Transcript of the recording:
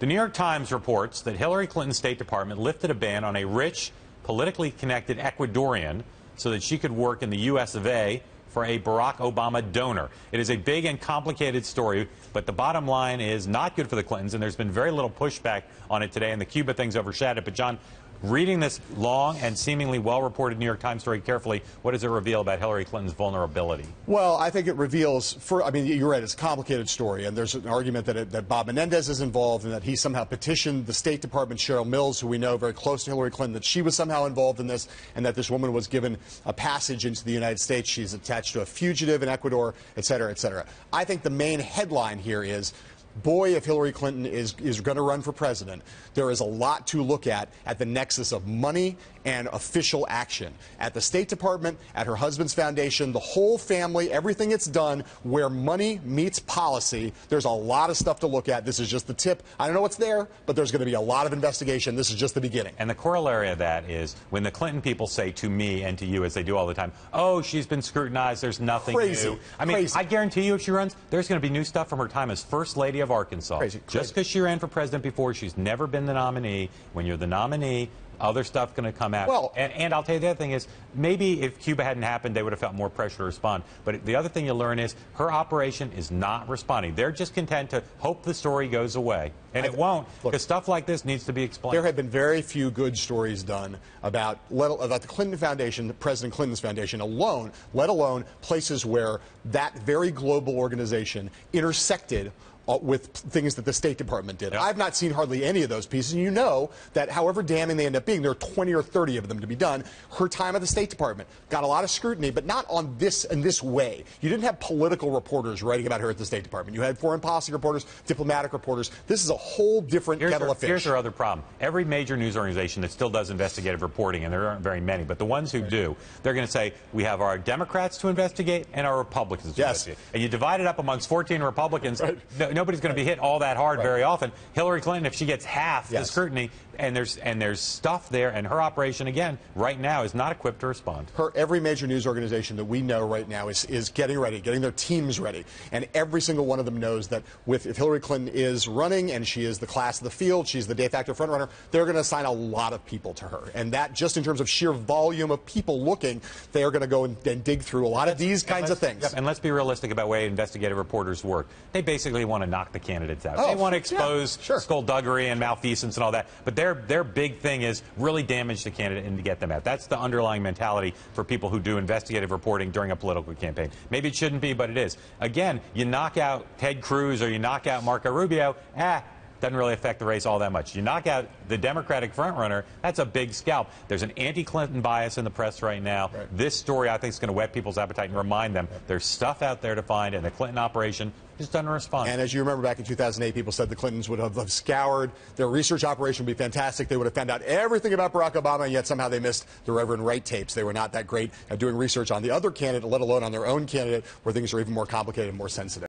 The New York Times reports that Hillary Clinton's State Department lifted a ban on a rich, politically connected Ecuadorian so that she could work in the U.S. of A. for a Barack Obama donor. It is a big and complicated story, but the bottom line is not good for the Clintons, and there's been very little pushback on it today, and the Cuba thing's overshadowed. But, John, reading this long and seemingly well-reported New York Times story carefully, what does it reveal about Hillary Clinton's vulnerability? Well, I think it reveals, I mean, you're right, it's a complicated story, and there's an argument that Bob Menendez is involved and that he somehow petitioned the State Department, Cheryl Mills, who we know very close to Hillary Clinton, that she was somehow involved in this, and that this woman was given a passage into the United States. She's attached to a fugitive in Ecuador, et cetera, et cetera. I think the main headline here is, boy, if Hillary Clinton is going to run for president, there is a lot to look at the nexus of money and official action. At the State Department, at her husband's foundation, the whole family, everything it's done, where money meets policy, there's a lot of stuff to look at. This is just the tip. I don't know what's there, but there's going to be a lot of investigation. This is just the beginning. And the corollary of that is when the Clinton people say to me and to you, as they do all the time, oh, she's been scrutinized, there's nothing new. I mean, I guarantee you if she runs, there's going to be new stuff from her time as First Lady of Arkansas. Just because she ran for president before, she's never been the nominee. When you're the nominee, other stuff going to come out. Well, and I'll tell you the other thing is, maybe if Cuba hadn't happened, they would have felt more pressure to respond. But the other thing you learn is her operation is not responding. They're just content to hope the story goes away. And it won't, because stuff like this needs to be explained. There have been very few good stories done about the Clinton Foundation, President Clinton's foundation alone, let alone places where that very global organization intersected with things that the State Department did. Yep. I've not seen hardly any of those pieces, and you know that however damning they end up being, there are 20 or 30 of them to be done. Her time at the State Department got a lot of scrutiny, but not on this in this way. You didn't have political reporters writing about her at the State Department. You had foreign policy reporters, diplomatic reporters. This is a whole different kettle of fish. Here's her other problem. Every major news organization that still does investigative reporting, and there aren't very many, but the ones who do, they're going to say, we have our Democrats to investigate and our Republicans to investigate. And you divide it up amongst 14 Republicans, nobody's going to be hit all that hard very often. Hillary Clinton, if she gets half the scrutiny, and there's stuff there, and her operation, again, right now is not equipped to respond. Every major news organization that we know right now is getting ready, getting their teams ready. And every single one of them knows that if Hillary Clinton is running and she is the class of the field, she's the de facto frontrunner, they're going to assign a lot of people to her. And that, just in terms of sheer volume of people looking, they are going to go and dig through a lot of these kinds of things. And let's be realistic about the way investigative reporters work. They basically want to knock the candidates out. They want to expose skullduggery and malfeasance and all that. But their big thing is really damage the candidate and to get them out. That's the underlying mentality for people who do investigative reporting during a political campaign. Maybe it shouldn't be, but it is. Again, you knock out Ted Cruz or you knock out Marco Rubio, doesn't really affect the race all that much. You knock out the Democratic frontrunner, that's a big scalp. There's an anti-Clinton bias in the press right now. This story, I think, is going to whet people's appetite and remind them there's stuff out there to find, and the Clinton operation just doesn't respond. And as you remember, back in 2008, people said the Clintons would have scoured. Their research operation would be fantastic. They would have found out everything about Barack Obama, and yet somehow they missed the Reverend Wright tapes. They were not that great at doing research on the other candidate, let alone on their own candidate, where things are even more complicated and more sensitive.